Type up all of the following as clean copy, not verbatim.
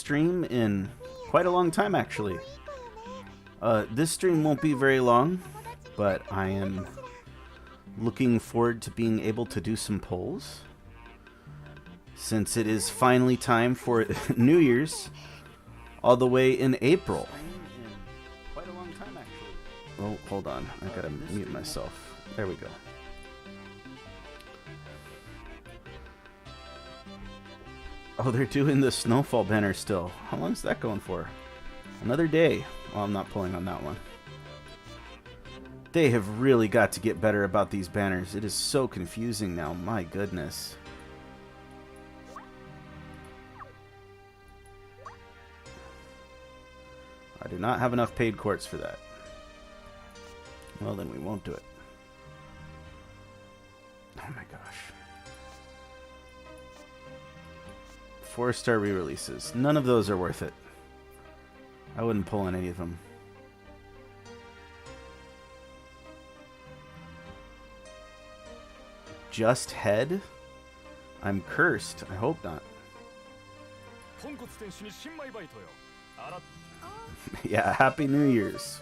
stream in quite a long time, actually. This stream won't be very long, but I am looking forward to being able to do some polls, since it is finally time for New Year's, all the way in April. Quite a long time, actually. Oh, hold on. I gotta mute myself. There we go. Oh, they're doing the snowfall banner still. How long is that going for? Another day. Well, I'm not pulling on that one. They have really got to get better about these banners. It is so confusing now. My goodness. I do not have enough paid courts for that. Well, then we won't do it. Oh my gosh. 4-star re-releases. None of those are worth it. I wouldn't pull on any of them. Just head? I'm cursed. I hope not. Yeah, Happy New Year's.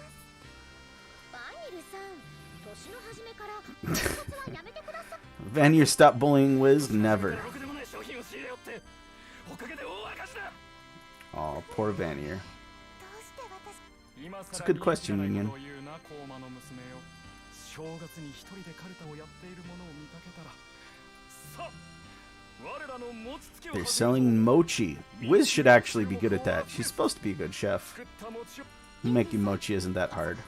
Vanir, stop bullying Wiz? Never. Oh, poor Vanir. It's a good question, Union. They're selling mochi. Wiz should actually be good at that. She's supposed to be a good chef. Making mochi isn't that hard.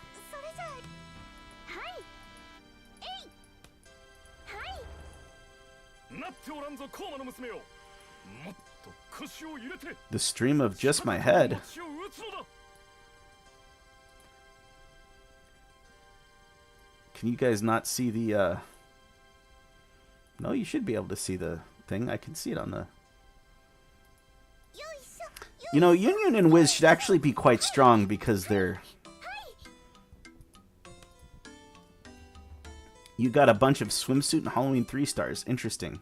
The stream of just my head. Can you guys not see the, No, you should be able to see the thing. I can see it on the... You know, Union and Wiz should actually be quite strong because they're... You got a bunch of swimsuit and Halloween 3-stars. Interesting.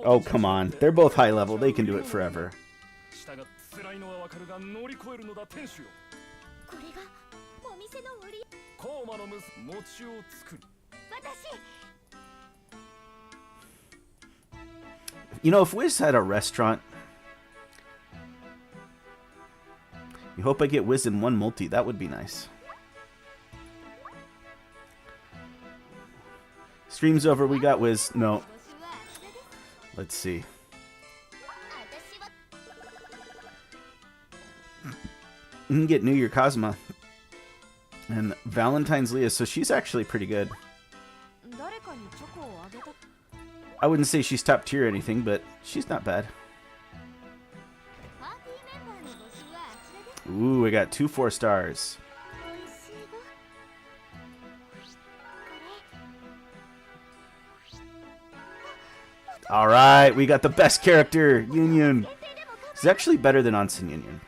Oh, come on. They're both high level. They can do it forever. You know, if Wiz had a restaurant... You hope I get Wiz in one multi. That would be nice. Stream's over. We got Wiz. No. Let's see. You can get New Year Cosma. And Valentine's Leah. So she's actually pretty good. I wouldn't say she's top tier or anything, but she's not bad. Ooh, we got 2 4-stars. Alright, we got the best character, Union. He's actually better than Onsen Union.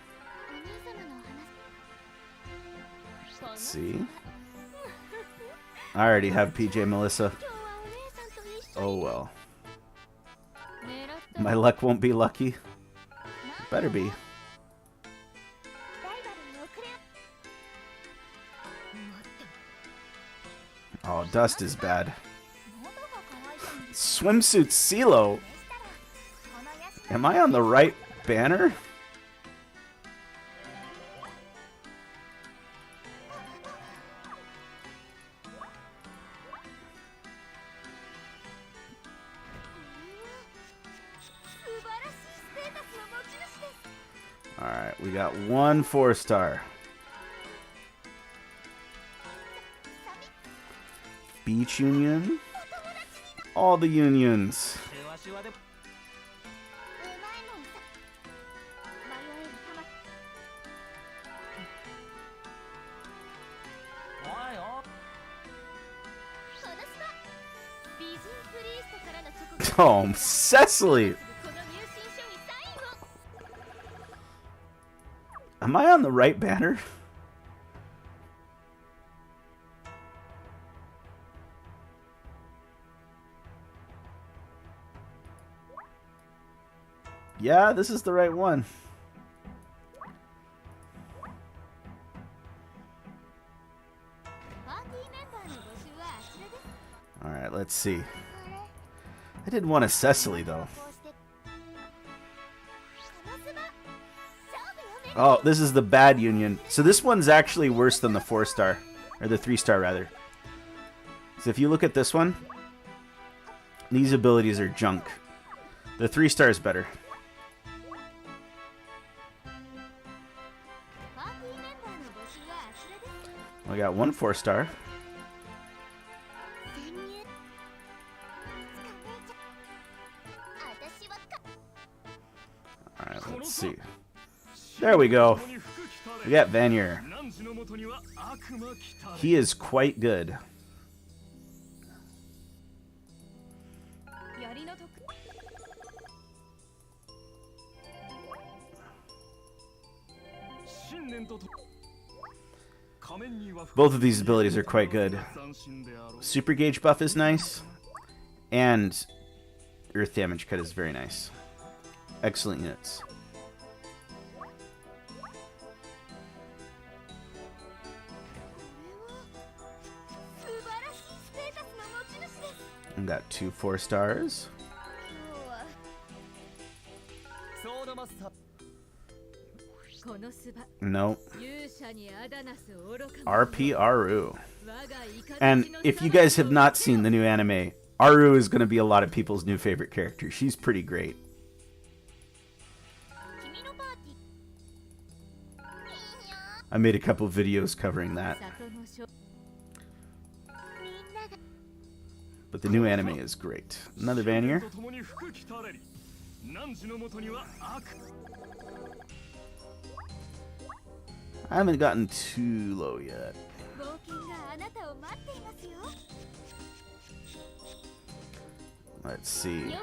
Let's see. I already have PJ Melissa. Oh well. My luck won't be lucky. It better be. Oh, Dust is bad. Swimsuit CeeLo. Am I on the right banner? Alright, we got 1 4-star. Beach Union. All the unions. Oh, Cecily! Am I on the right banner? Yeah, this is the right one. Alright, let's see. I did want a Cecily, though. Oh, this is the bad union. So this one's actually worse than the 4-star. Or the 3-star, rather. So if you look at this one, these abilities are junk. The 3-star is better. We got one 4-star. Alright, let's see. There we go. We got Vanir. He is quite good. Both of these abilities are quite good. Super Gauge buff is nice, and Earth Damage Cut is very nice. Excellent units. We got two 4-stars. Nope. RP Aru. And if you guys have not seen the new anime, Aru is going to be a lot of people's new favorite character. She's pretty great. I made a couple videos covering that. But the new anime is great. Another Vanir. I haven't gotten too low yet. Let's see.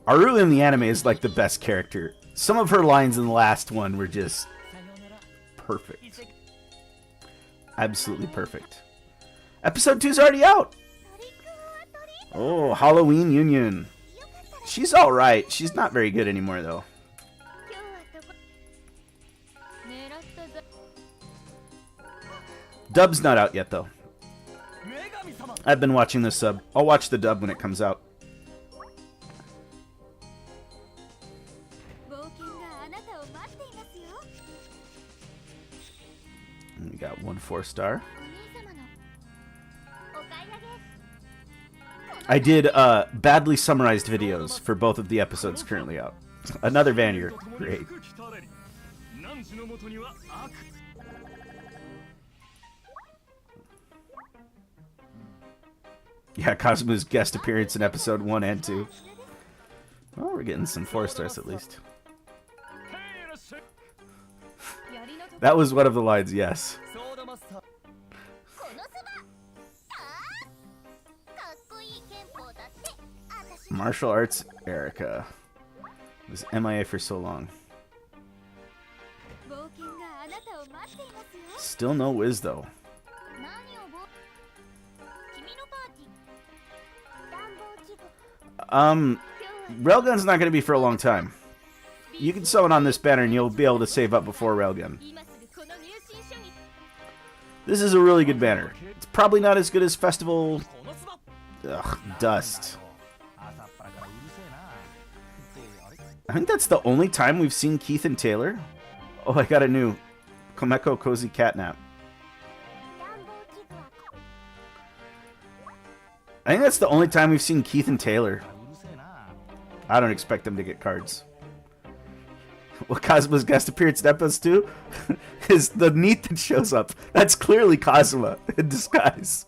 Aru in the anime is like the best character. Some of her lines in the last one were just perfect. Absolutely perfect. Episode 2 is already out. Oh, Halloween Union. She's alright. She's not very good anymore, though. Dub's not out yet, though. I've been watching the sub. I'll watch the dub when it comes out. We got one 4-star. I did badly summarized videos for both of the episodes currently out. Another Vanir. Great. Yeah, Kazuma's guest appearance in episode 1 and 2. Well, we're getting some 4-stars at least. That was one of the lines, yes. Martial Arts Erica was MIA for so long. Still no Wiz, though. Railgun's not going to be for a long time. You can summon on this banner and you'll be able to save up before Railgun. This is a really good banner. It's probably not as good as Festival... Ugh, Dust. I think that's the only time we've seen Keith and Taylor. Oh, I got a new Komeko Cozy Catnap. I think that's the only time we've seen Keith and Taylor. I don't expect them to get cards. Well, Kazuma's guest appearance in episode 2 is the neat that shows up. That's clearly Kazuma in disguise.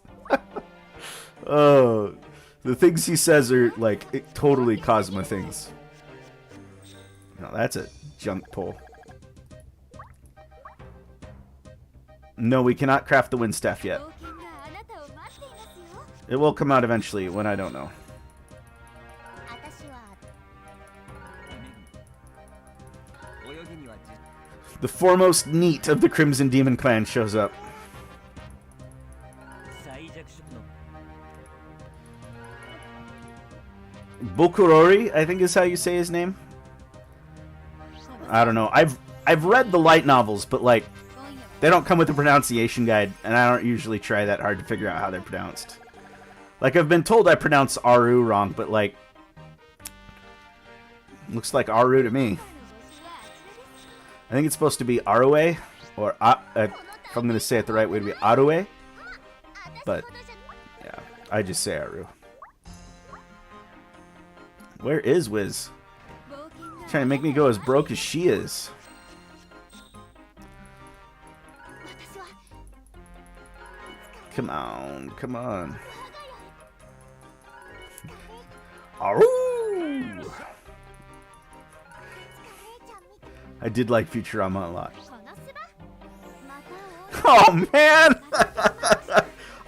Oh, the things he says are like totally Kazuma things. No, that's a junk pull. No, we cannot craft the wind staff yet. It will come out eventually, when I don't know. The foremost NEET of the Crimson Demon Clan shows up. Bokurori, I think is how you say his name. I don't know. I've read the light novels, but like they don't come with a pronunciation guide, and I don't usually try that hard to figure out how they're pronounced. Like I've been told I pronounce Aru wrong, but like looks like Aru to me. I think it's supposed to be Arue, or if I'm going to say it the right way, to be Arue. But yeah, I just say Aru. Where is Wiz? Trying to make me go as broke as she is. Come on, come on. Aru! I did like Futurama a lot. Oh man!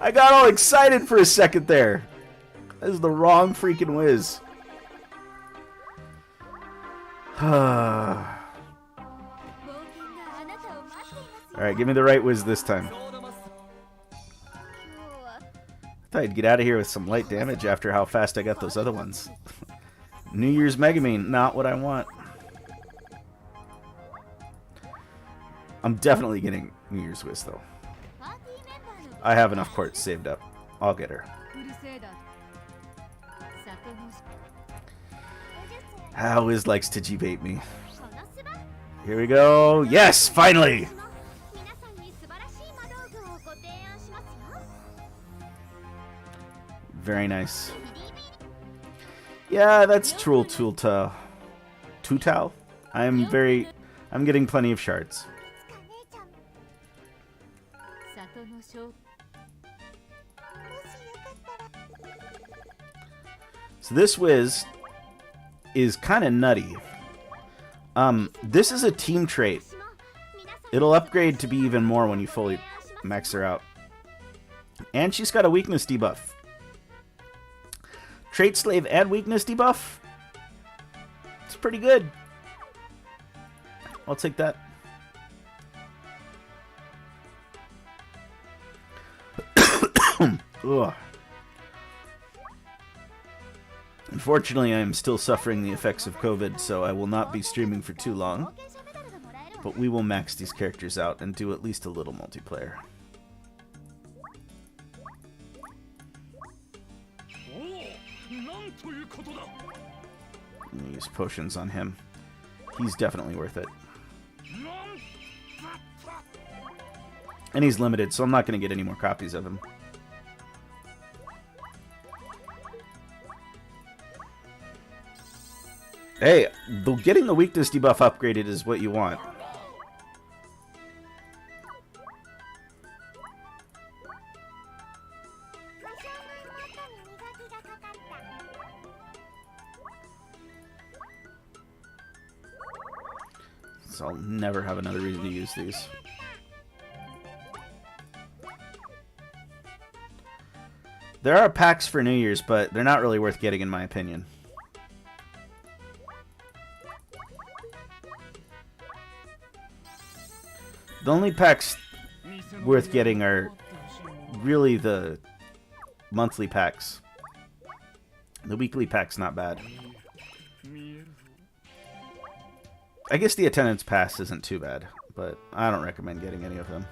I got all excited for a second there. That is the wrong freaking Wiz. Alright, give me the right Wiz this time. I thought I'd get out of here with some light damage after how fast I got those other ones. New Year's Megamine, not what I want. I'm definitely getting New Year's Wiz though. I have enough quartz saved up. I'll get her. Wiz likes to G-bait me. Here we go. Yes, finally! Very nice. Yeah, that's Tutao. I'm getting plenty of shards. So this Wiz is kind of nutty. This is a team trait. It'll upgrade to be even more when you fully max her out. And she's got a weakness debuff. Trait slave and weakness debuff. It's pretty good. I'll take that. Ugh. Unfortunately, I am still suffering the effects of COVID, so I will not be streaming for too long. But we will max these characters out and do at least a little multiplayer. I'm gonna use potions on him. He's definitely worth it. And he's limited, so I'm not going to get any more copies of him. Hey, getting the weakness debuff upgraded is what you want. So I'll never have another reason to use these. There are packs for New Year's, but they're not really worth getting in my opinion. The only packs worth getting are really the monthly packs. The weekly pack's not bad. I guess the attendance pass isn't too bad, but I don't recommend getting any of them.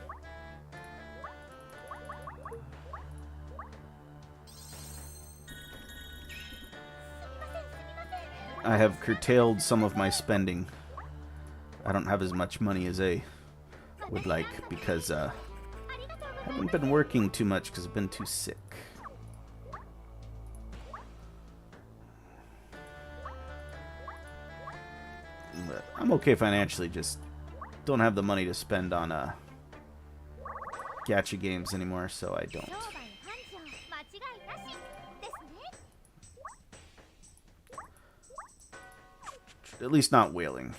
I have curtailed some of my spending. I don't have as much money as I would like because I haven't been working too much because I've been too sick. But I'm okay financially, just don't have the money to spend on gacha games anymore, so I don't. At least not whaling.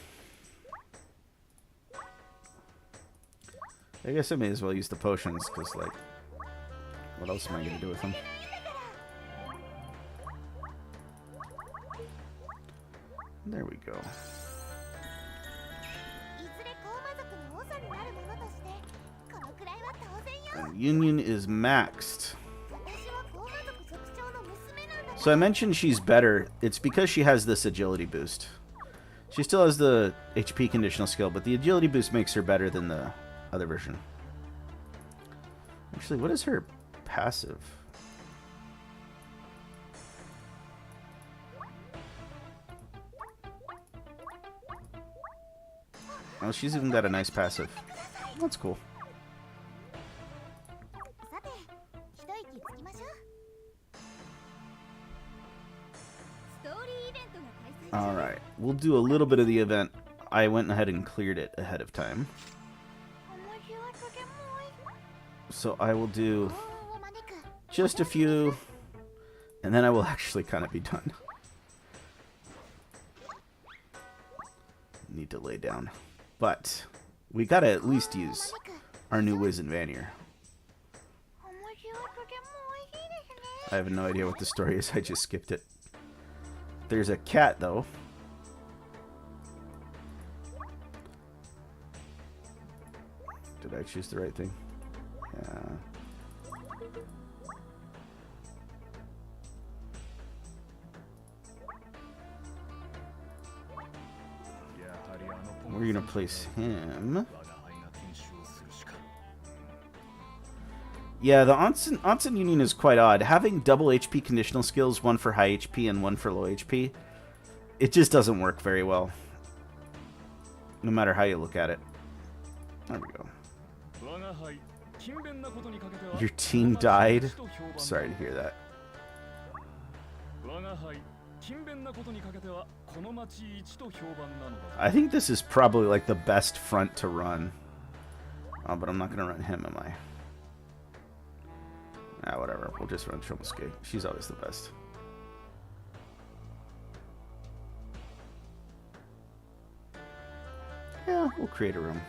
I guess I may as well use the potions, because, like, what else am I going to do with them? There we go. And Union is maxed. So I mentioned she's better. It's because she has this agility boost. She still has the HP conditional skill, but the agility boost makes her better than the other version. Actually, what is her passive? Oh, she's even got a nice passive. That's cool. Alright, we'll do a little bit of the event. I went ahead and cleared it ahead of time. So I will do just a few, and then I will actually kind of be done. Need to lay down. But we gotta at least use our new whiz in Vanir. I have no idea what the story is, I just skipped it. There's a cat, though. Did I choose the right thing? Yeah. We're going to place him. Yeah, the Onsen Union is quite odd. Having double HP conditional skills, one for high HP and one for low HP, it just doesn't work very well. No matter how you look at it. There we go. Your team died? Sorry to hear that. I think this is probably like the best front to run. Oh, but I'm not going to run him, am I? Ah, whatever. We'll just run Shomosuke. She's always the best. Yeah, we'll create a room.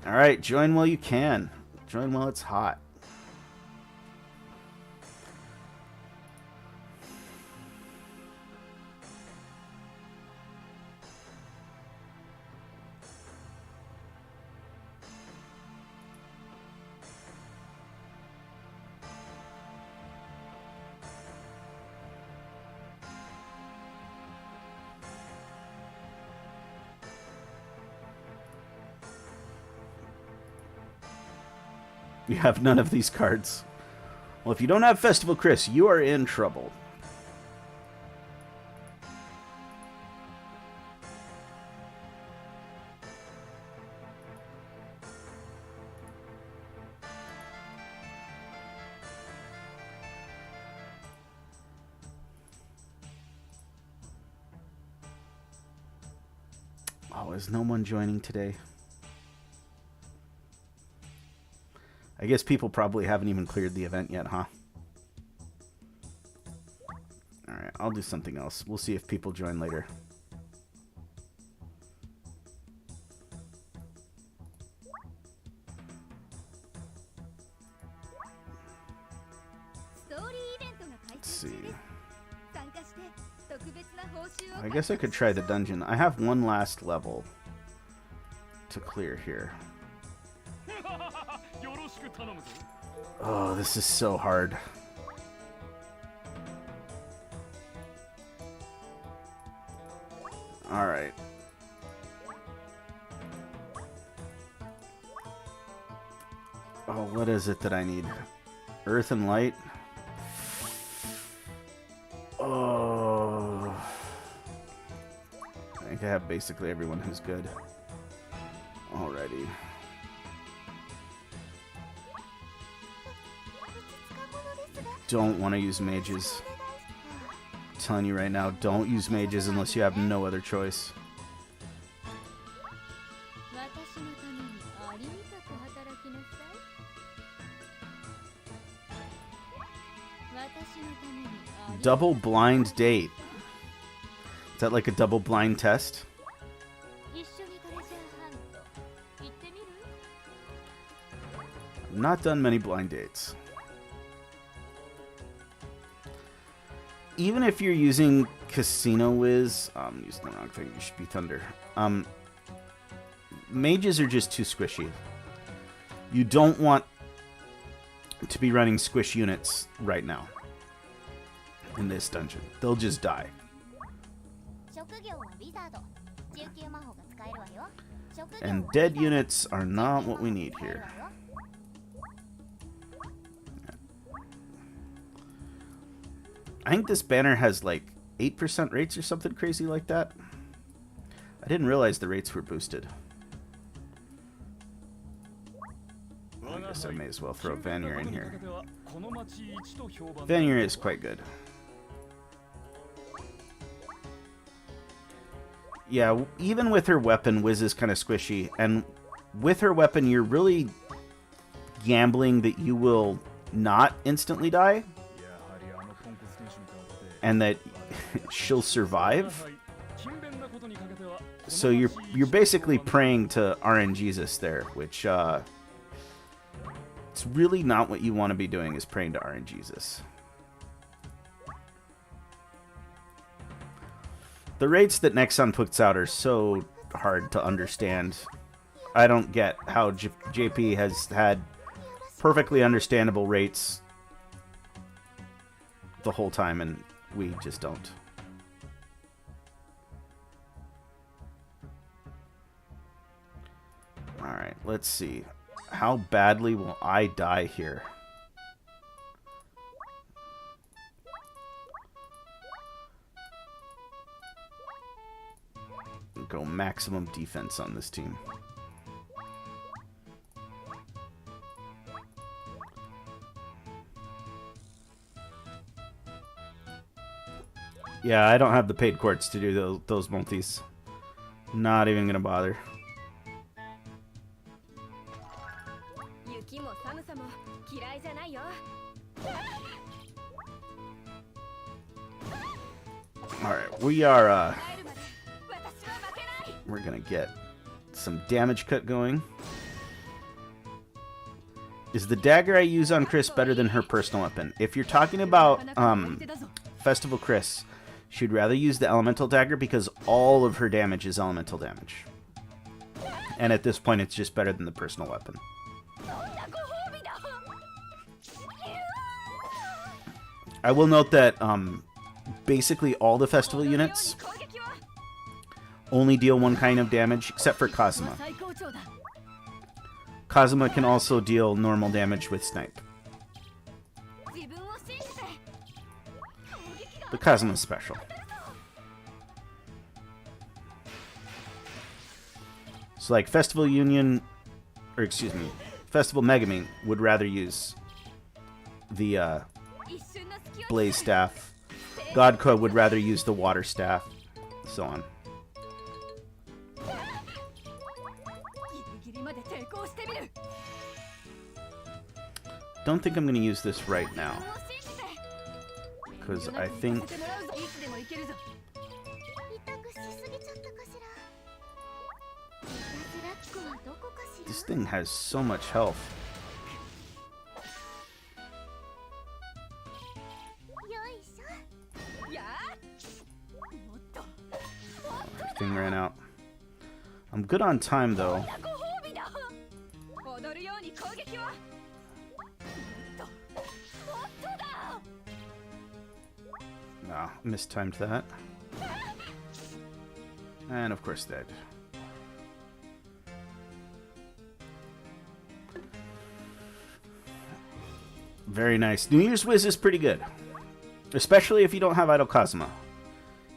Alright, join while you can. Join while it's hot. You have none of these cards. Well, if you don't have Festival Chris, you are in trouble. Oh, is no one joining today? I guess people probably haven't even cleared the event yet, huh? Alright, I'll do something else. We'll see if people join later. Let's see. I guess I could try the dungeon. I have one last level to clear here. Oh, this is so hard. Alright. Oh, what is it that I need? Earth and light? Oh. I think I have basically everyone who's good. Alrighty. Don't want to use mages. I'm telling you right now, don't use mages unless you have no other choice. Double blind date. Is that like a double blind test? I've not done many blind dates. Even if you're using Casino Wiz, I'm using the wrong thing. You should be Thunder. Mages are just too squishy. You don't want to be running squish units right now in this dungeon. They'll just die. And dead units are not what we need here. I think this banner has like 8% rates or something crazy like that. I didn't realize the rates were boosted. I guess I may as well throw Vanir in here. Vanir is quite good. Yeah, even with her weapon, Wiz is kind of squishy. And with her weapon, you're really gambling that you will not instantly die. And that she'll survive. So you're basically praying to RNGesus there, which it's really not what you want to be doing, is praying to RNGesus. The rates that Nexon puts out are so hard to understand. I don't get how JP has had perfectly understandable rates the whole time, and we just don't. Alright, let's see. How badly will I die here? Go maximum defense on this team. Yeah, I don't have the paid quartz to do those multis. Not even gonna bother. Alright, we are we're gonna get some damage cut going. Is the dagger I use on Chris better than her personal weapon? If you're talking about Festival Chris, she'd rather use the elemental dagger because all of her damage is elemental damage. And at this point, it's just better than the personal weapon. I will note that basically all the festival units only deal one kind of damage, except for Kazuma. Kazuma can also deal normal damage with Snipe. But Kazuma's special. So like Festival Union, or excuse me, Festival Megami would rather use the Blaze Staff. Godka would rather use the Water Staff, so on. Don't think I'm going to use this right now, because I think this thing has so much health. Everything ran out. I'm good on time though. No, mistimed that. And of course dead. Very nice. New Year's Wiz is pretty good. Especially if you don't have Idol Kazuma.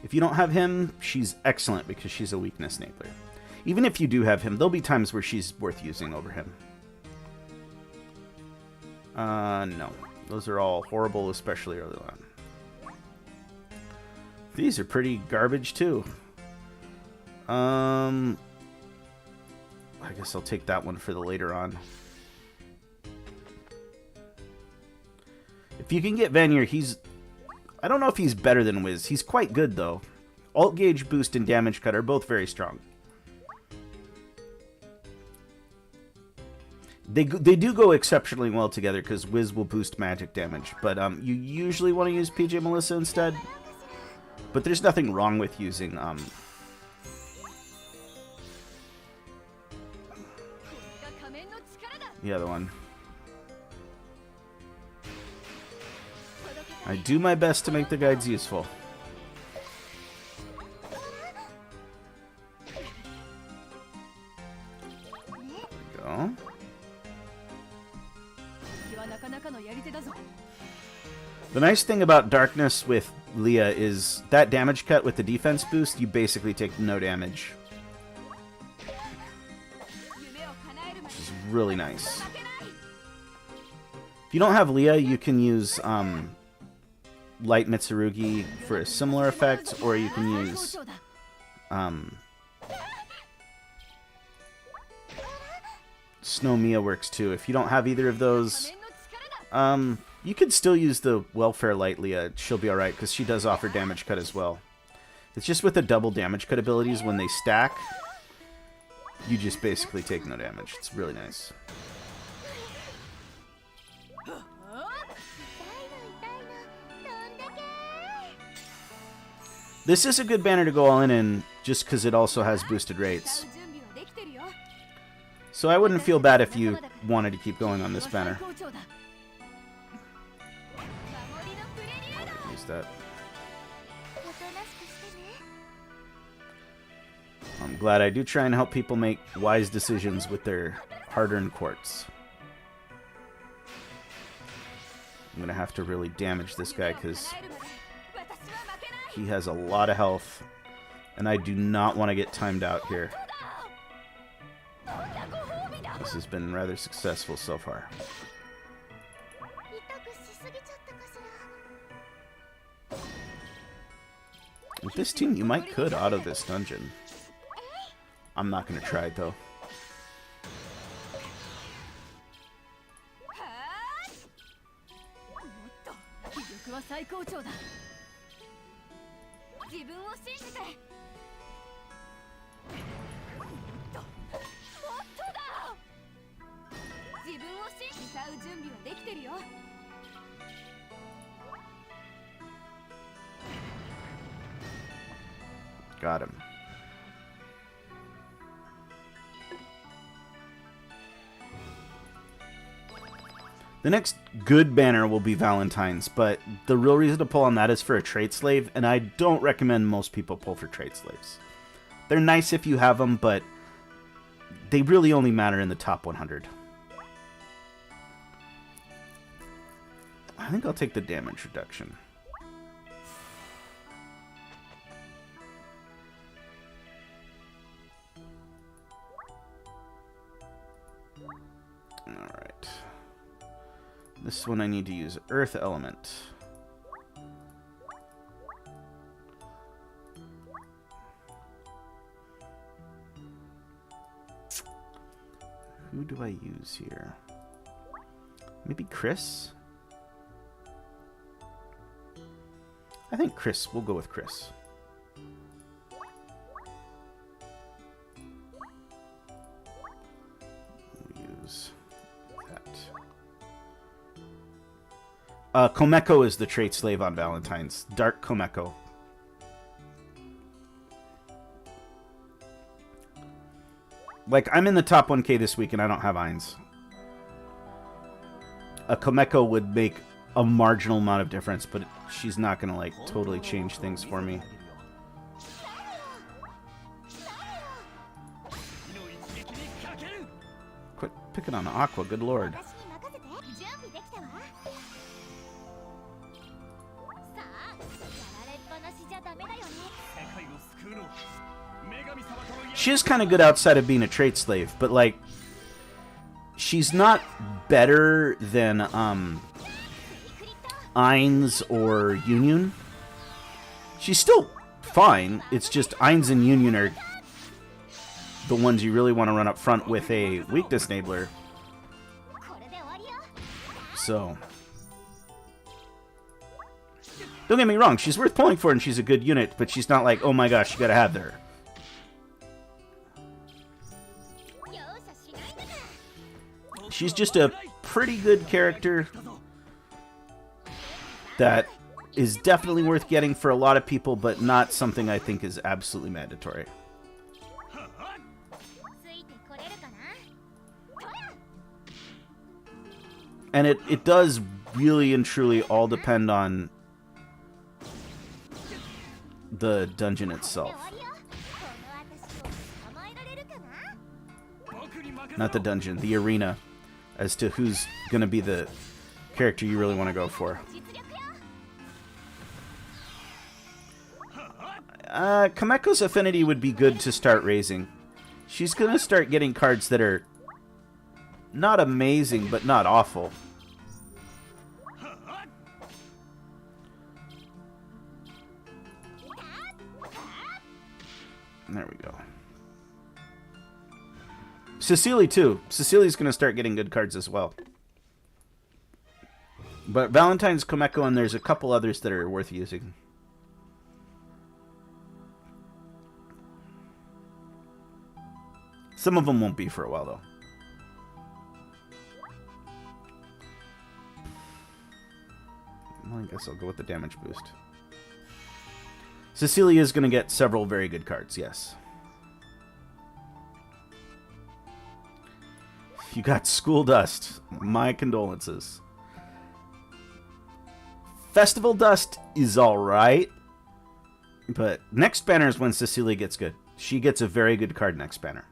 If you don't have him, she's excellent because she's a weakness enabler. Even if you do have him, there'll be times where she's worth using over him. No. Those are all horrible, especially early on. These are pretty garbage, too. I guess I'll take that one for the later on. If you can get Vanir, he's... I don't know if he's better than Wiz. He's quite good, though. Alt Gauge Boost and Damage Cut are both very strong. They do go exceptionally well together, because Wiz will boost magic damage. But you usually want to use PJ Melissa instead. But there's nothing wrong with using... the other one. I do my best to make the guides useful. The nice thing about Darkness with Leah is that damage cut with the defense boost, you basically take no damage. Which is really nice. If you don't have Leah, you can use Light Mitsurugi for a similar effect, or you can use Snow Mia works too. If you don't have either of those, you could still use the Welfare Light Leah. She'll be alright, because she does offer damage cut as well. It's just with the double damage cut abilities, when they stack, you just basically take no damage. It's really nice. This is a good banner to go all in just because it also has boosted rates. So I wouldn't feel bad if you wanted to keep going on this banner. Use that. I'm glad I do try and help people make wise decisions with their hard-earned quartz. I'm going to have to really damage this guy because he has a lot of health, and I do not want to get timed out here. This has been rather successful so far. With this team, you could auto this dungeon. I'm not going to try it, though. Got him. The next good banner will be Valentine's, but the real reason to pull on that is for a trait slave, and I don't recommend most people pull for trait slaves. They're nice if you have them, but they really only matter in the top 100. I think I'll take the damage reduction. Alright. This one I need to use Earth Element. Who do I use here? Maybe Chris? I think Chris. We'll go with Chris. We'll use that. Komeko is the trait slave on Valentine's. Dark Komeko. Like, I'm in the top 1K this week and I don't have Ainz. A Komeko would make a marginal amount of difference, but she's not going to, like, totally change things for me. Quit picking on Aqua, good lord. She is kind of good outside of being a trait slave, but, like, she's not better than Ainz or Union. She's still fine. It's just Ainz and Union are the ones you really want to run up front with a weakness enabler. So, don't get me wrong, she's worth pulling for and she's a good unit, but she's not like, oh my gosh, you gotta have her. She's just a pretty good character that is definitely worth getting for a lot of people, but not something I think is absolutely mandatory. And it does really and truly all depend on the dungeon itself. Not the dungeon, the arena, as to who's going to be the character you really want to go for. Kameko's affinity would be good to start raising. She's going to start getting cards that are not amazing, but not awful. There we go. Cecily, too. Cecilia's going to start getting good cards as well. But Valentine's, Kameko, and there's a couple others that are worth using. Some of them won't be for a while, though. Well, I guess I'll go with the damage boost. Cecilia is going to get several very good cards, yes. You got School Dust. My condolences. Festival Dust is alright. But next banner is when Cecilia gets good. She gets a very good card next banner.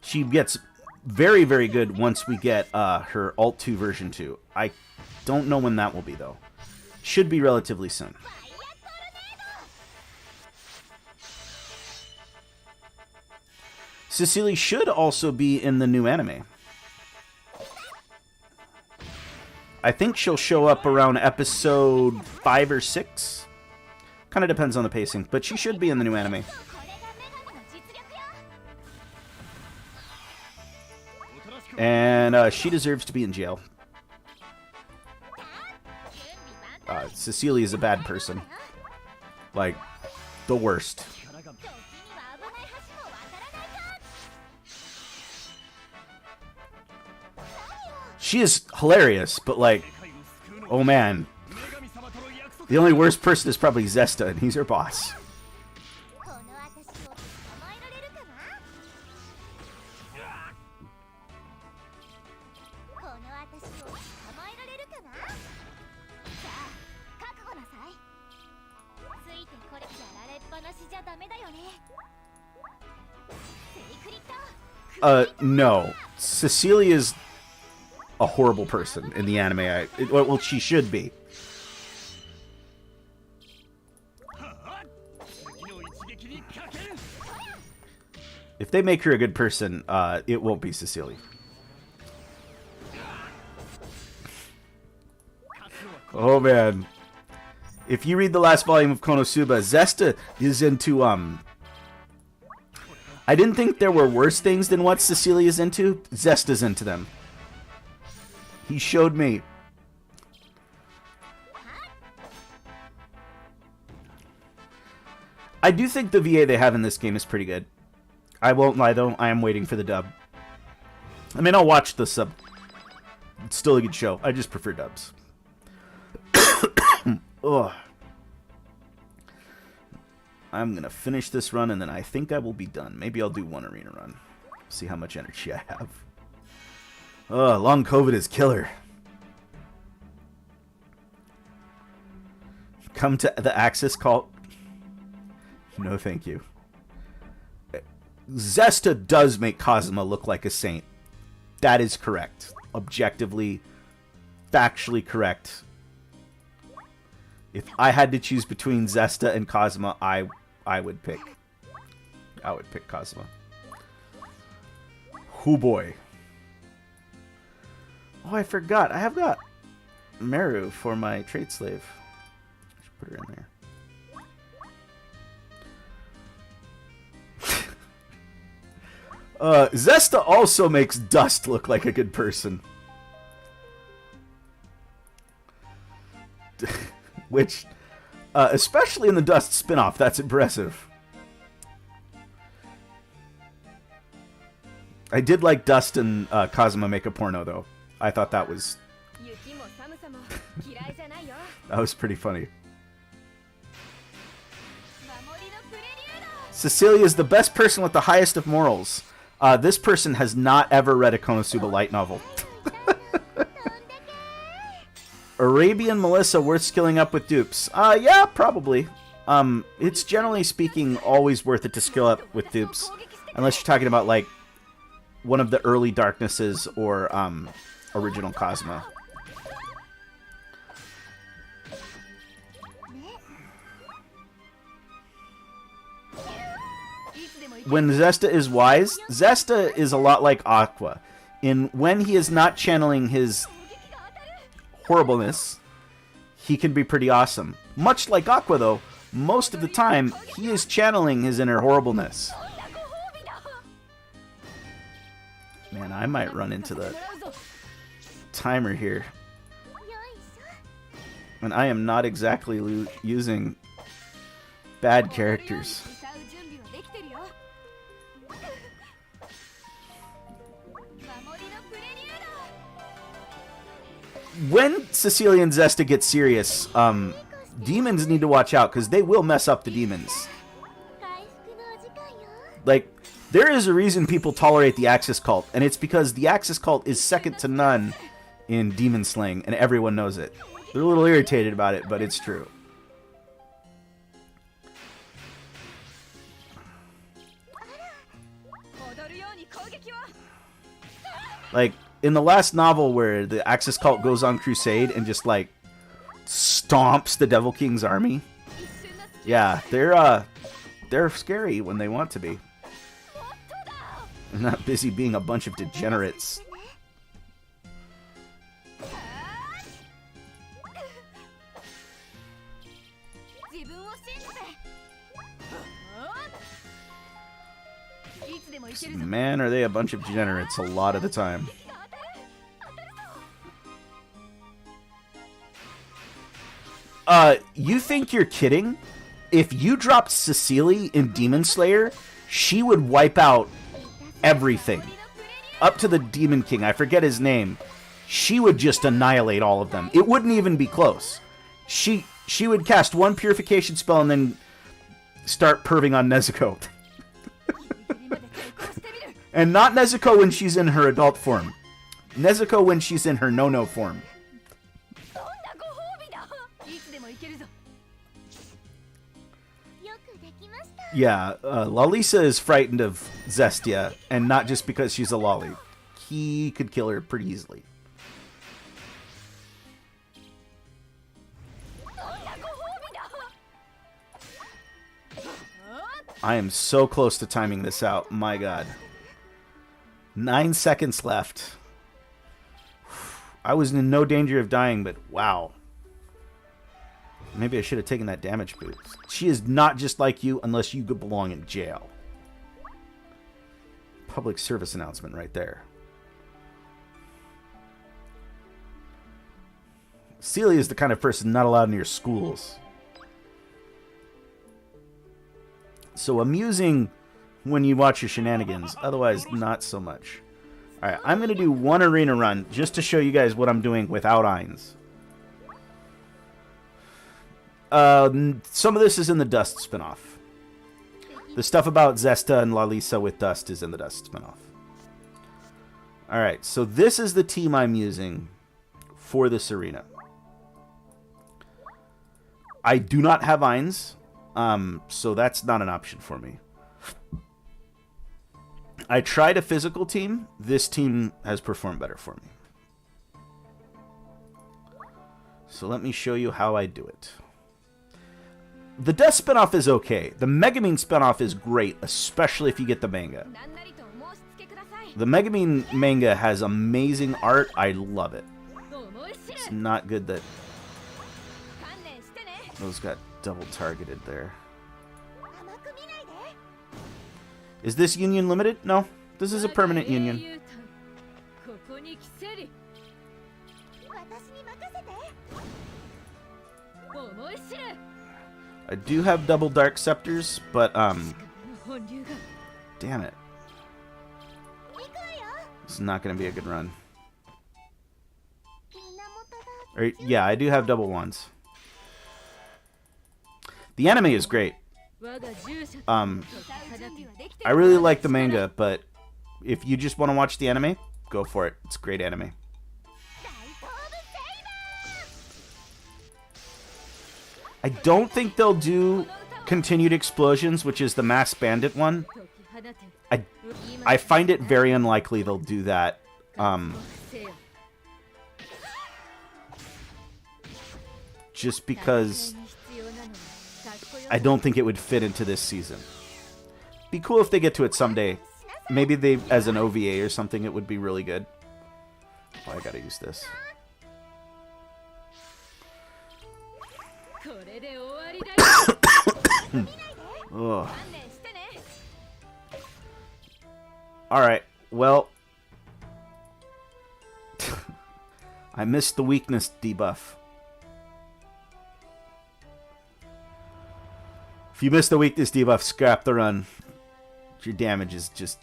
She gets very, very good once we get her Alt 2 version 2. I don't know when that will be, though. Should be relatively soon. Cecily should also be in the new anime. I think she'll show up around episode 5 or 6. Kind of depends on the pacing, but she should be in the new anime. And she deserves to be in jail. Cecilia is a bad person. Like, the worst. She is hilarious, but like, oh man. The only worst person is probably Zesta, and he's her boss. No. Cecilia is a horrible person in the anime. Well, she should be. If they make her a good person, it won't be Cecilia. Oh, man. If you read the last volume of Konosuba, Zesta is into, I didn't think there were worse things than what Cecilia's into. Zesta's into them. He showed me. I do think the VA they have in this game is pretty good. I won't lie, though. I am waiting for the dub. I mean, I'll watch the sub. It's still a good show. I just prefer dubs. Ugh. I'm going to finish this run, and then I think I will be done. Maybe I'll do one arena run. See how much energy I have. Ugh, long COVID is killer. Come to the Axis cult. No, thank you. Zesta does make Kazuma look like a saint. That is correct. Objectively, factually correct. If I had to choose between Zesta and Kazuma, I would pick Kazuma. Hoo boy. Oh, I forgot. I have got Meru for my trade slave. I should put her in there. Zesta also makes Dust look like a good person. Which, especially in the Dust spinoff, that's impressive. I did like Dust and Kazuma make a porno, though. I thought that was... that was pretty funny. Cecilia is the best person with the highest of morals. This person has not ever read a Konosuba light novel. Arabian Melissa worth skilling up with dupes? Yeah, probably. It's generally speaking always worth it to skill up with dupes. Unless you're talking about, like, one of the early Darknesses or original Cosmo. when Zesta is wise, Zesta is a lot like Aqua. When he is not channeling his horribleness, he can be pretty awesome. Much like Aqua, though, most of the time, he is channeling his inner horribleness. Man, I might run into the timer here. And I am not exactly using bad characters. When Cecilia and Zesta get serious, demons need to watch out, because they will mess up the demons. Like, there is a reason people tolerate the Axis cult, and it's because the Axis cult is second to none in demon slaying, and everyone knows it. They're a little irritated about it, but it's true. Like, in the last novel where the Axis cult goes on crusade and just, like, stomps the Devil King's army. Yeah, they're scary when they want to be. They're not busy being a bunch of degenerates. Man, are they a bunch of degenerates a lot of the time. You think you're kidding? If you dropped Cecily in Demon Slayer, she would wipe out everything. Up to the Demon King, I forget his name. She would just annihilate all of them. It wouldn't even be close. She would cast one purification spell and then start perving on Nezuko. And not Nezuko when she's in her adult form. Nezuko when she's in her no-no form. Yeah, Lalisa is frightened of Zestia, and not just because she's a lolly. He could kill her pretty easily. I am so close to timing this out. My God. 9 seconds left. I was in no danger of dying, but wow. Maybe I should have taken that damage boost. She is not just like you unless you could belong in jail. Public service announcement right there. Celia is the kind of person not allowed near schools. So amusing when you watch your shenanigans. Otherwise, not so much. Alright, I'm going to do one arena run just to show you guys what I'm doing without Ainz. Some of this is in the Dust spinoff. The stuff about Zesta and Lalisa with Dust is in the Dust spinoff. Alright, so this is the team I'm using for this arena. I do not have Ainz, so that's not an option for me. I tried a physical team. This team has performed better for me. So let me show you how I do it. The Death spinoff is okay. The Megumin spinoff is great, especially if you get the manga. The Megumin manga has amazing art. I love it. It's not good that those got double targeted there. Is this union limited? No. This is a permanent union. I do have double Dark Scepters, but, damn it. This is not going to be a good run. Or, yeah, I do have double ones. The anime is great. I really like the manga, but if you just want to watch the anime, go for it. It's great anime. I don't think they'll do Continued Explosions, which is the Mass Bandit one. I find it very unlikely they'll do that. Just because I don't think it would fit into this season. Be cool if they get to it someday. Maybe they, as an OVA or something, it would be really good. Oh, I gotta use this. Ugh. Alright, well... I missed the weakness debuff. If you miss the weakness debuff, scrap the run. Your damage is just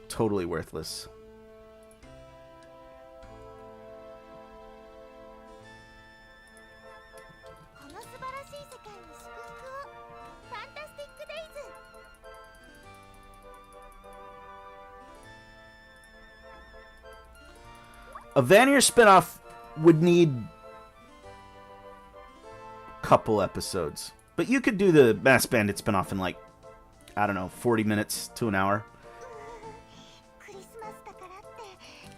totally worthless. A Vanir spinoff would need a couple episodes. But you could do the Mass Bandit spinoff in like, I don't know, 40 minutes to an hour.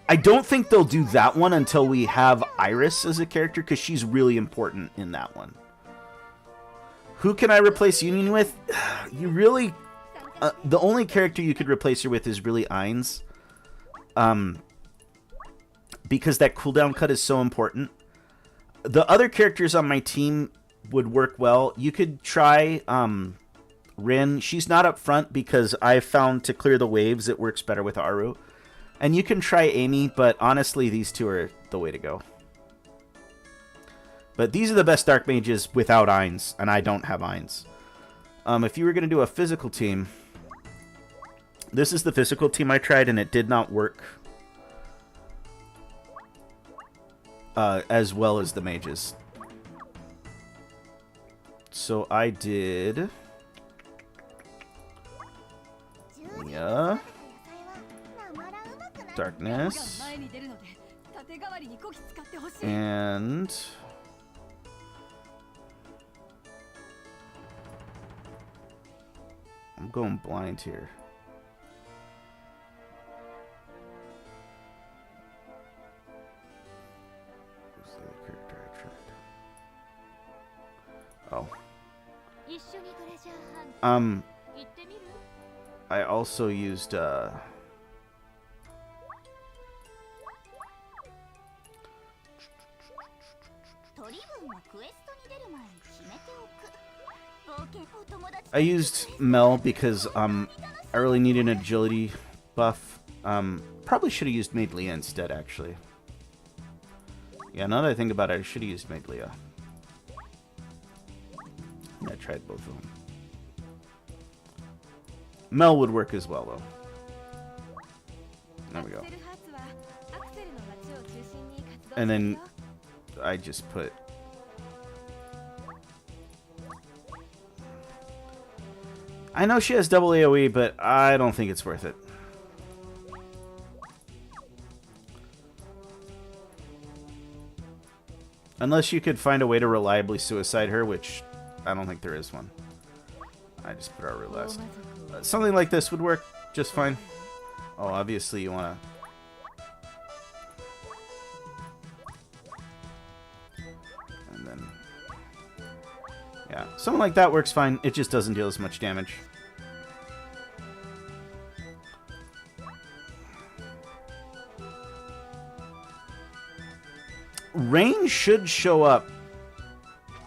I don't think they'll do that one until we have Iris as a character, because she's really important in that one. Who can I replace Union with? You really... the only character you could replace her with is really Ainz. Because that cooldown cut is so important. The other characters on my team would work well. You could try Rin. She's not up front because I've found to clear the waves it works better with Aru. And you can try Amy, but honestly these two are the way to go. But these are the best Dark Mages without Ainz, and I don't have Ainz. If you were going to do a physical team, this is the physical team I tried and it did not work as well as the mages. So I did... Yeah. Darkness. And... I'm going blind here. Who's the character I tried? Oh. I also used I used Mel because I really needed an agility buff. Probably should have used Maid Leah instead, actually. Yeah, now that I think about it, I should have used Maid Leah. Yeah, I tried both of them. Mel would work as well, though. There we go. And then I just put... I know she has double AoE, but I don't think it's worth it. Unless you could find a way to reliably suicide her, which I don't think there is one. I just put our last. Something like this would work just fine. Oh, obviously you want to... And then... Yeah, something like that works fine. It just doesn't deal as much damage. Rain should show up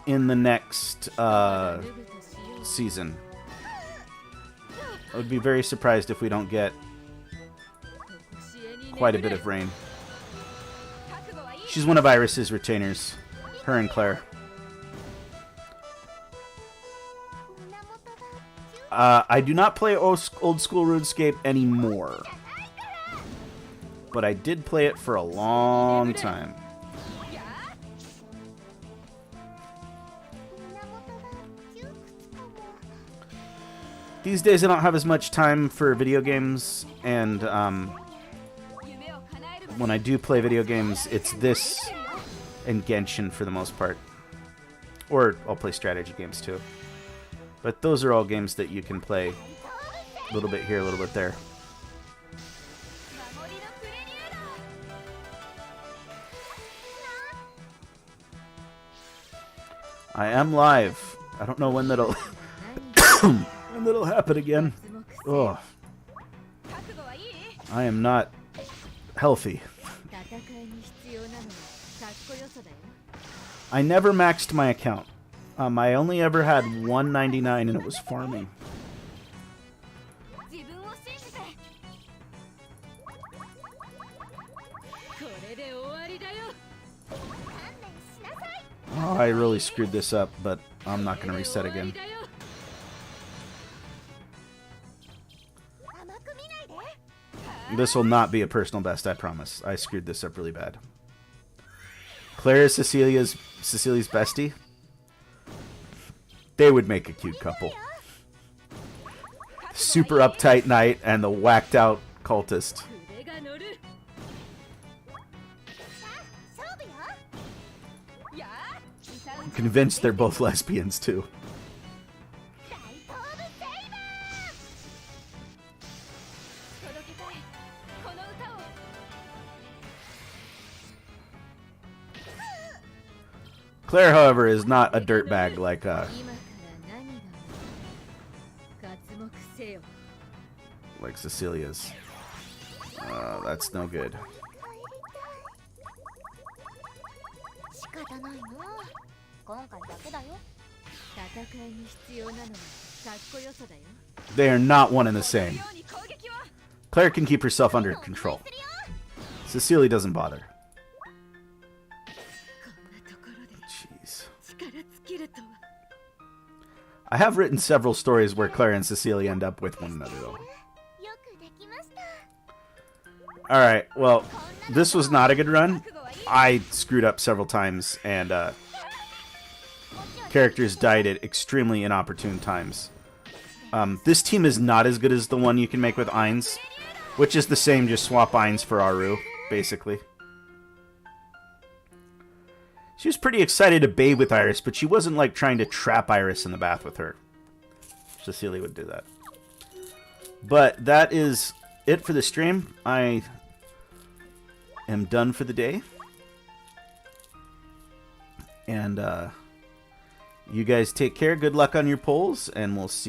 in the next season. I would be very surprised if we don't get quite a bit of Rain. She's one of Iris's retainers. Her and Claire. I do not play old school RuneScape anymore. But I did play it for a long time. These days I don't have as much time for video games, and when I do play video games, it's this and Genshin for the most part. Or I'll play strategy games too. But those are all games that you can play a little bit here, a little bit there. I am live. I don't know when that'll when that'll happen again. Ugh. I am not healthy. I never maxed my account. I only ever had 199 and it was farming. Oh, I really screwed this up, but I'm not going to reset again. This will not be a personal best, I promise. I screwed this up really bad. Claire is Cecilia's bestie. They would make a cute couple. Super uptight knight and the whacked out cultist. I'm convinced they're both lesbians too. Claire, however, is not a dirtbag like Cecilia's. That's no good. They are not one and the same. Claire can keep herself under control. Cecilia doesn't bother. Jeez. I have written several stories where Claire and Cecilia end up with one another, though. Alright, well, this was not a good run. I screwed up several times, and characters died at extremely inopportune times. This team is not as good as the one you can make with Ainz, which is the same, just swap Ainz for Aru, basically. She was pretty excited to bathe with Iris, but she wasn't like trying to trap Iris in the bath with her. Cecilia would do that. But that is it for the stream. I am done for the day. And you guys take care. Good luck on your polls, and we'll see